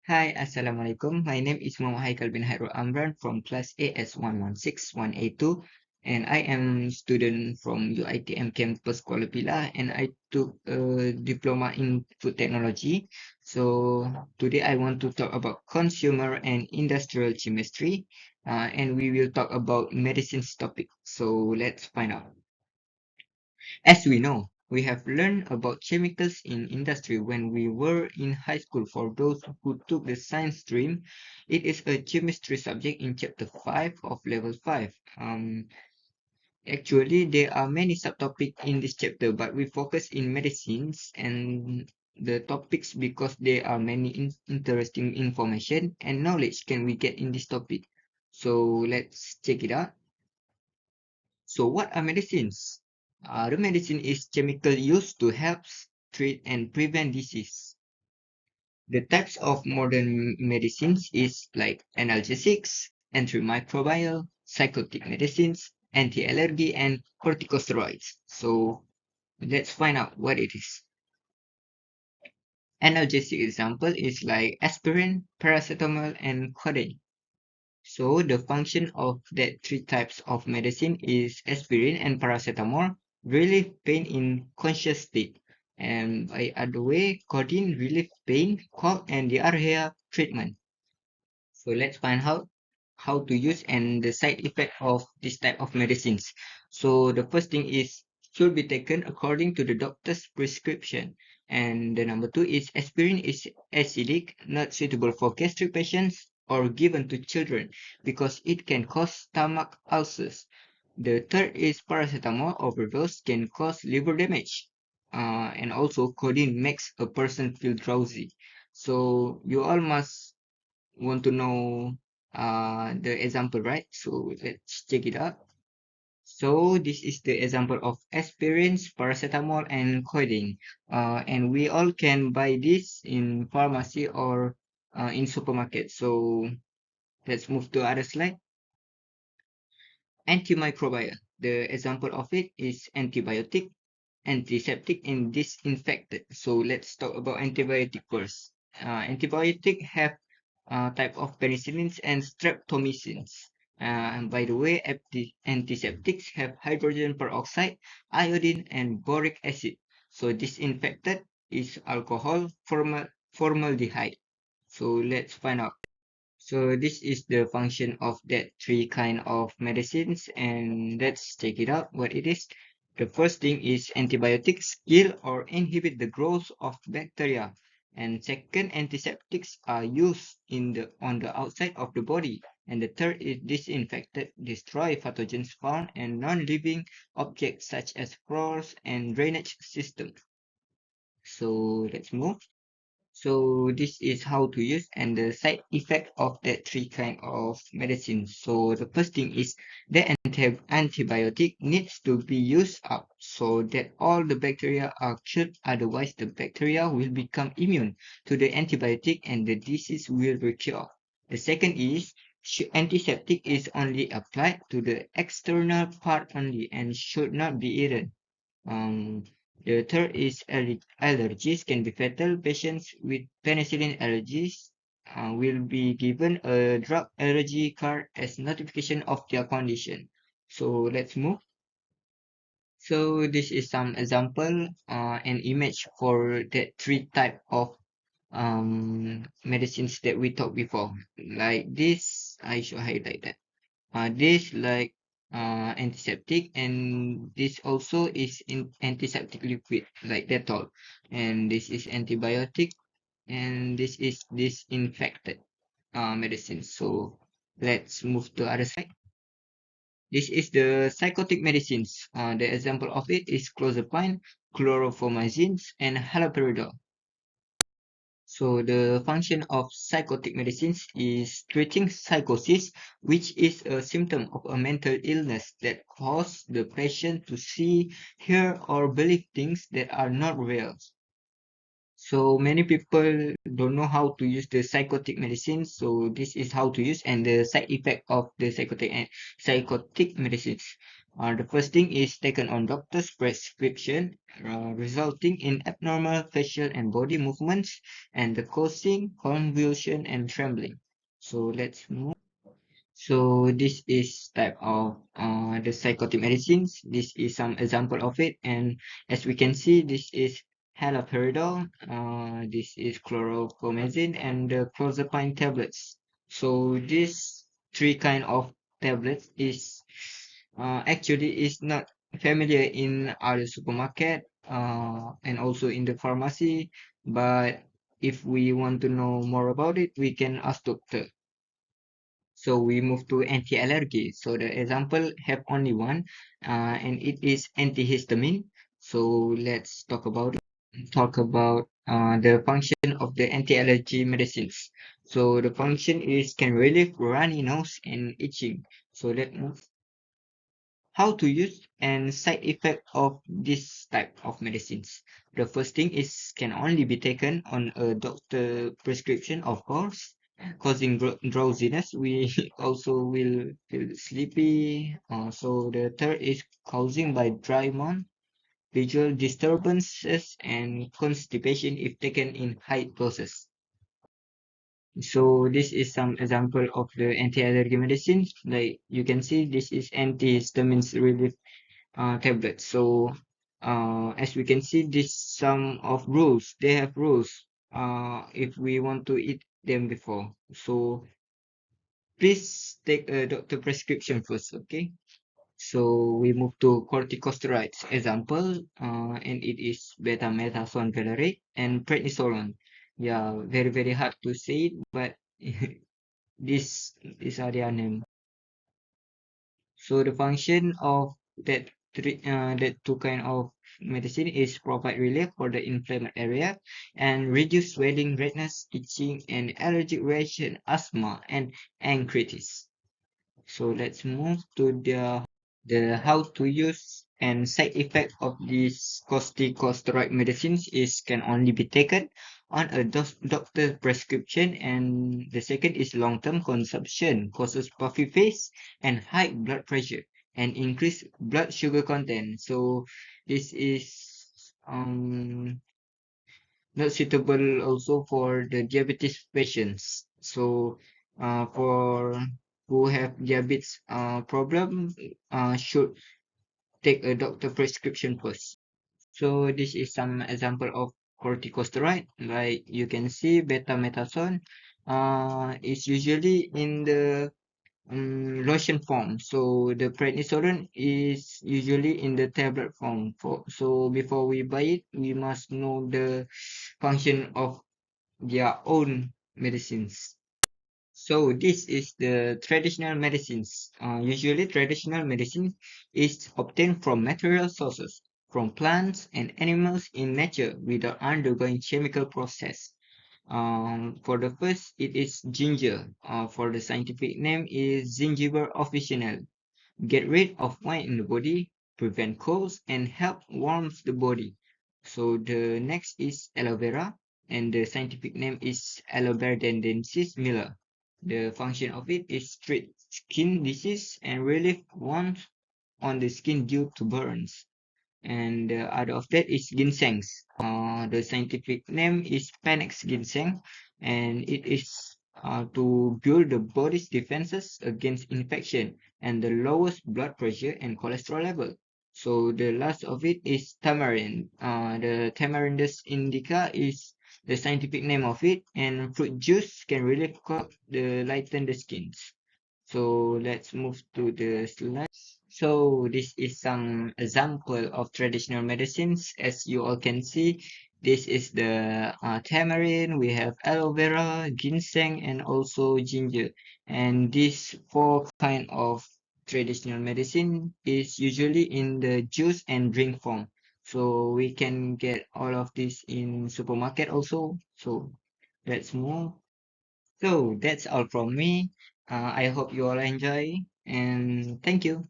Hi, Assalamualaikum. My name is Muhammad Haikal bin Hairul Amran from class AS116182, and I am student from UiTM campus Kuala Pilah, and I took a diploma in food technology. So today I want to talk about consumer and industrial chemistry, and we will talk about medicines topic. So let's find out. As we know, we have learned about chemicals in industry when we were in high school. For those who took the science stream, it is a chemistry subject in chapter 5 of level 5. Actually, there are many subtopics in this chapter, but we focus in medicines and the topics because there are many interesting information and knowledge can we get in this topic. So let's check it out. So what are medicines? The medicine is chemical used to help treat and prevent disease. The types of modern medicines is like analgesics, antimicrobial, psychotic medicines, anti-allergy, and corticosteroids. So let's find out what it is. Analgesic example is like aspirin, paracetamol, and codeine. So the function of that three types of medicine is aspirin and paracetamol relieve pain in conscious state. And by other way, codeine relieve pain, cough, and diarrhea treatment. So let's find out how to use and the side effect of this type of medicines. So the first thing is should be taken according to the doctor's prescription. And the number two is aspirin is acidic, not suitable for gastric patients or given to children because it can cause stomach ulcers. The third is paracetamol overdose can cause liver damage. And also codeine makes a person feel drowsy. So you all must want to know the example, right? So let's check it out. So this is the example of aspirin, paracetamol, and codeine. And we all can buy this in pharmacy or in supermarket. So let's move to other slide. Antimicrobial. The example of it is antibiotic, antiseptic, and disinfectant. So let's talk about antibiotic first. Antibiotic have type of penicillins and streptomycins. And by the way, antiseptics have hydrogen peroxide, iodine, and boric acid. So disinfectant is alcohol, formaldehyde. So let's find out. So this is the function of that three kind of medicines, and let's check it out what it is. The first thing is antibiotics kill or inhibit the growth of bacteria, and second, antiseptics are used on the outside of the body, and the third is disinfectant destroy pathogens found in non-living objects such as floors and drainage systems. So let's move. So this is how to use and the side effect of that three kind of medicine. So the first thing is the antibiotic needs to be used up so that all the bacteria are killed. Otherwise, the bacteria will become immune to the antibiotic and the disease will recur. The second is antiseptic is only applied to the external part only and should not be eaten. Um, the third is allergies can be fatal. Patients with penicillin allergies will be given a drug allergy card as notification of their condition. So let's move. So this is some example and image for the three type of medicines that we talked before. Like this, I should highlight that. This like antiseptic and this also is in antiseptic liquid like Dettol, and this is antibiotic and this is disinfectant medicine. So let's move to other side. This is the psychotic medicines. The example of it is clozapine, chlorphomazine, and haloperidol. So the function of psychotic medicines is treating psychosis, which is a symptom of a mental illness that causes the patient to see, hear, or believe things that are not real. So many people don't know how to use the psychotic medicines. So this is how to use and the side effect of the psychotic medicines. The first thing is taken on doctor's prescription, resulting in abnormal facial and body movements and the causing convulsion and trembling. So let's move. So this is type of the psychotic medicines. This is some example of it, and as we can see, this is haloperidol, this is chlorpromazine, and the clozapine tablets. So these three kind of tablets is actually is not familiar in our supermarket and also in the pharmacy, but if we want to know more about it, we can ask doctor. So we move to anti-allergy. So the example have only one, and it is antihistamine. So let's talk about the function of the anti-allergy medicines. So the function is can relieve runny nose and itching. So let's move how to use and side effect of this type of medicines. The first thing is can only be taken on a doctor prescription, of course, causing drowsiness. We also will feel sleepy. So the third is causing by dry mouth, visual disturbances, and constipation if taken in high doses. So this is some example of the anti-allergy medicine. Like you can see, this is antihistamines relief tablet. So as we can see, this some of rules. They have rules. If we want to eat them before, so please take a doctor prescription first. Okay. So we move to corticosteroids example, and it is betamethasone valerate and prednisolone. Yeah, very hard to say it, but this these are their name. So the function of that two kind of medicine is provide relief for the inflamed area and reduce swelling, redness, itching, and allergic reaction, asthma, and anxiety. So let's move to the how to use and side effect of these corticosteroid medicines is can only be taken on a doctor prescription, and the second is long-term consumption causes puffy face and high blood pressure and increased blood sugar content. So this is not suitable also for the diabetes patients. So for who have diabetes problem should take a doctor prescription first. So this is some example of corticosteroid. Like you can see, betamethasone is usually in the lotion form. So the prednisolone is usually in the tablet form. So before we buy it, we must know the function of their own medicines. So this is the traditional medicines. Usually traditional medicine is obtained from material sources, from plants and animals in nature without undergoing chemical process. For the first, it is ginger. For the scientific name is Gingiber officinale. Get rid of wine in the body, prevent colds, and help warms the body. So the next is aloe vera, and the scientific name is Aloe berdensis Miller. The function of it is treat skin disease and relieve wounds on the skin due to burns. And the other of that is ginsengs. The scientific name is Panax ginseng, and it is to build the body's defenses against infection and the lowest blood pressure and cholesterol level. So the last of it is tamarind. The Tamarindus indica is the scientific name of it, and fruit juice can really lighten the skins. So let's move to the slide. So this is some example of traditional medicines. As you all can see, this is the tamarind, we have aloe vera, ginseng, and also ginger. And these four kind of traditional medicine is usually in the juice and drink form. So we can get all of this in supermarket also. So let's move. So that's all from me. I hope you all enjoy and thank you.